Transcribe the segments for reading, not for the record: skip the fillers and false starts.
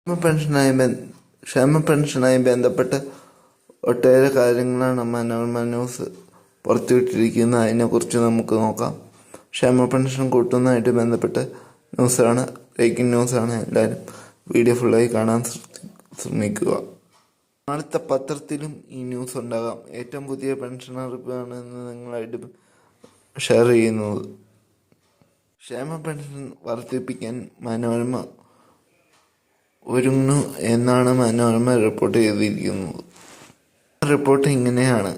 ക്ഷേമ പെൻഷനായി ക്ഷേമ പെൻഷനായി ബന്ധപ്പെട്ട് ഒട്ടേറെ കാര്യങ്ങളാണ് മനോരമ ന്യൂസ് പുറത്തുവിട്ടിരിക്കുന്നത്. അതിനെക്കുറിച്ച് നമുക്ക് നോക്കാം. ക്ഷേമ പെൻഷൻ കൂട്ടുന്നതായിട്ട് ബന്ധപ്പെട്ട് ന്യൂസാണ്, ബ്രേക്കിംഗ് ന്യൂസാണ്. എല്ലാവരും വീഡിയോ ഫുള്ളായി കാണാൻ ശ്രമിക്കുക. നാളത്തെ പത്രത്തിലും ഈ ന്യൂസ് ഉണ്ടാകാം. ഏറ്റവും പുതിയ പെൻഷൻ അറിയിപ്പാണ് ഇന്ന് നിങ്ങളായിട്ട് ഷെയർ ചെയ്യുന്നത്. ക്ഷേമ പെൻഷൻ വർദ്ധിപ്പിക്കാൻ മനോരമ ഒരുങ്ങുന്നു എന്നാണ് മനോരമ റിപ്പോർട്ട് ചെയ്തിരിക്കുന്നത്. റിപ്പോർട്ട് ഇങ്ങനെയാണ്: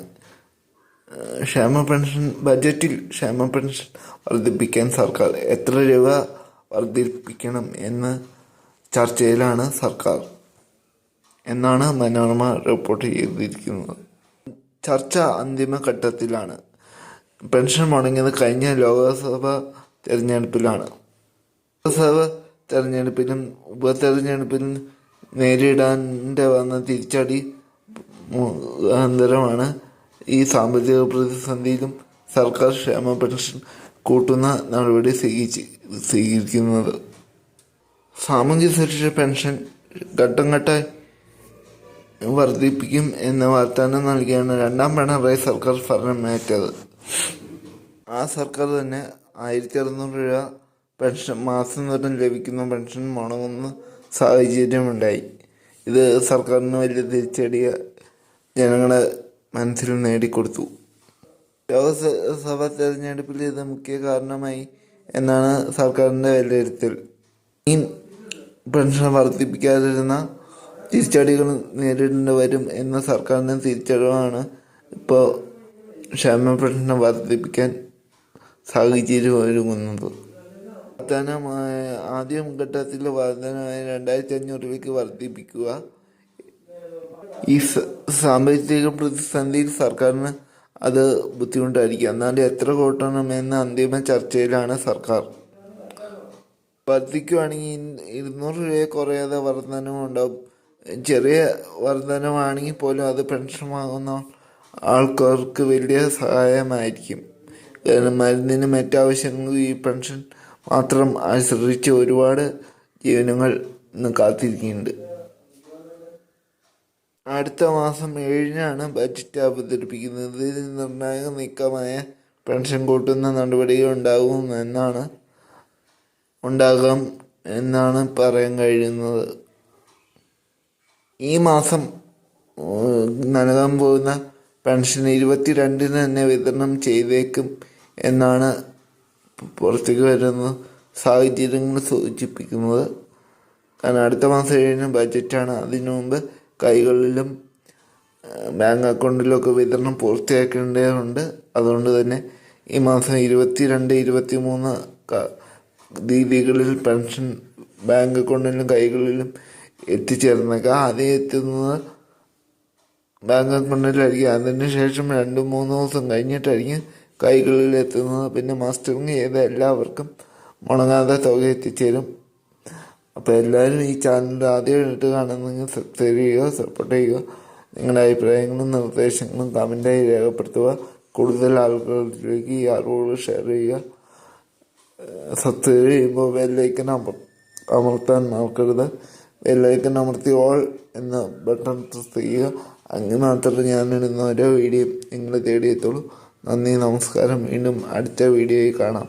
ക്ഷേമ പെൻഷൻ ബജറ്റിൽ ക്ഷേമ പെൻഷൻ വർദ്ധിപ്പിക്കാൻ സർക്കാർ എത്ര രൂപ വർദ്ധിപ്പിക്കണം എന്ന ചർച്ചയിലാണ് സർക്കാർ എന്നാണ് മനോരമ റിപ്പോർട്ട് ചെയ്തിരിക്കുന്നത്. ചർച്ച അന്തിമഘട്ടത്തിലാണ്. പെൻഷൻ മുടങ്ങിയത് കഴിഞ്ഞ ലോക്സഭാ തെരഞ്ഞെടുപ്പിലാണ്. ലോക്സഭ തെരഞ്ഞെടുപ്പിലും ഉപതെരഞ്ഞെടുപ്പിലും നേരിടേണ്ടി വന്ന തിരിച്ചടി മുഖാന്തരമാണ് ഈ സാമ്പത്തിക പ്രതിസന്ധിയിലും സർക്കാർ ക്ഷേമ പെൻഷൻ കൂട്ടുന്ന നടപടി സ്വീകരിക്കുന്നത്. സാമൂഹ്യ സുരക്ഷാ പെൻഷൻ ഘട്ടം ഘട്ടമായി വർദ്ധിപ്പിക്കും എന്ന വാഗ്ദാനം നൽകിയാണ് രണ്ടാം പിണറായി സർക്കാർ ഭരണമേറ്റത്. ആ സർക്കാർ തന്നെ 1600 രൂപ പെൻഷൻ മാസം തോറും ലഭിക്കുന്ന പെൻഷൻ മുടങ്ങുന്ന സാഹചര്യമുണ്ടായി. ഇത് സർക്കാരിന് വലിയ തിരിച്ചടി ജനങ്ങളുടെ മനസ്സിൽ നേടിക്കൊടുത്തു. ലോക്സഭാ തെരഞ്ഞെടുപ്പിൽ ഇത് മുഖ്യ കാരണമായി എന്നാണ് സർക്കാരിൻ്റെ വിലയിരുത്തൽ. ഈ പെൻഷൻ വർദ്ധിപ്പിക്കാതിരുന്ന തിരിച്ചടികൾ നേരിടേണ്ടി വരും എന്ന സർക്കാരിൻ്റെ തിരിച്ചറിവാണ് ഇപ്പോൾ ക്ഷേമ പെൻഷൻ വർദ്ധിപ്പിക്കാൻ സാഹചര്യം ഒരുങ്ങുന്നത്. ആദ്യ ഘട്ടത്തിൽ വർധനമായി 2500 രൂപയ്ക്ക് വർദ്ധിപ്പിക്കുക. ഈ സാമ്പത്തിക പ്രതിസന്ധിയിൽ സർക്കാരിന് അത് ബുദ്ധിമുട്ടായിരിക്കും. എന്നാലും എത്ര കൂട്ടണമെന്ന അന്തിമ ചർച്ചയിലാണ് സർക്കാർ. വർദ്ധിക്കുകയാണെങ്കിൽ 200 രൂപയെ കുറയാതെ വർധനവുണ്ടാവും. ചെറിയ വർധനമാണെങ്കിൽ പോലും അത് പെൻഷൻ വാങ്ങുന്ന ആൾക്കാർക്ക് വലിയ സഹായമായിരിക്കും. മരുന്നിനും മറ്റാവശ്യങ്ങൾക്കും ഈ പെൻഷൻ മാത്രം ആശ്രയിച്ച് ഒരുപാട് ജീവനങ്ങൾ ഇന്ന് കാത്തിരിക്കുന്നുണ്ട്. അടുത്ത മാസം 7-നാണ് ബജറ്റ് അവതരിപ്പിക്കുന്നത്. ഇതിൽ നിർണായക നീക്കമായ പെൻഷൻ കൂട്ടുന്ന നടപടികൾ ഉണ്ടാകാം എന്നാണ് പറയാൻ കഴിയുന്നത്. ഈ മാസം നൽകാൻ പോകുന്ന പെൻഷൻ 22-ന് തന്നെ വിതരണം ചെയ്തേക്കും എന്നാണ് പുറത്തേക്ക് വരുന്ന സാഹചര്യങ്ങൾ സൂചിപ്പിക്കുന്നത്. കാരണം അടുത്ത മാസം 7-ന് ബജറ്റാണ്. അതിനു മുമ്പ് കൈകളിലും ബാങ്ക് അക്കൗണ്ടിലൊക്കെ വിതരണം പൂർത്തിയാക്കേണ്ടതുണ്ട്. അതുകൊണ്ട് തന്നെ ഈ മാസം 22, 23 തീയതികളിൽ പെൻഷൻ ബാങ്ക് അക്കൗണ്ടിലും കൈകളിലും എത്തിച്ചേർന്നേക്കാം. ആദ്യം എത്തുന്നത് ബാങ്ക് അക്കൗണ്ടിലായിരിക്കും. അതിനുശേഷം 2-3 ദിവസം കഴിഞ്ഞിട്ടായിരിക്കും കൈകളിൽ എത്തുന്നത്. പിന്നെ മാസ്റ്ററിങ് ചെയ്ത എല്ലാവർക്കും മുടങ്ങാതെ തുക എത്തിച്ചേരും. അപ്പോൾ എല്ലാവരും ഈ ചാനൽ ആദ്യമായിട്ട് കാണുന്നെങ്കിൽ സബ്സ്ക്രൈബ് ചെയ്യുക, സപ്പോർട്ട് ചെയ്യുക. നിങ്ങളുടെ അഭിപ്രായങ്ങളും നിർദ്ദേശങ്ങളും കമൻറ്റായി രേഖപ്പെടുത്തുക. കൂടുതൽ ആളുകളിലേക്ക് ഈ അറിവുകൾ ഷെയർ ചെയ്യുക. സബ്സ്ക്രൈബ് ചെയ്യുമ്പോൾ ബെല്ലൈക്കൻ അമർത്താൻ മറക്കരുത്. ബെല്ലൈക്കൻ അമർത്തി ഓൾ എന്ന ബട്ടൺ പ്രസ് ചെയ്യുക. അങ്ങനെ മാത്രമേ ഞാനിടുന്ന ഓരോ വീഡിയോ നിങ്ങളെ തേടിയെത്തുള്ളൂ. നന്ദി, നമസ്കാരം. വീണ്ടും അടുത്ത വീഡിയോയിൽ കാണാം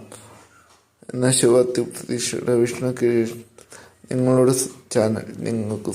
എന്ന ശുഭപ്രതീക്ഷയുടെ വിഷ്ണു കിരീഷ് നിങ്ങളുടെ ചാനൽ നിങ്ങൾക്ക്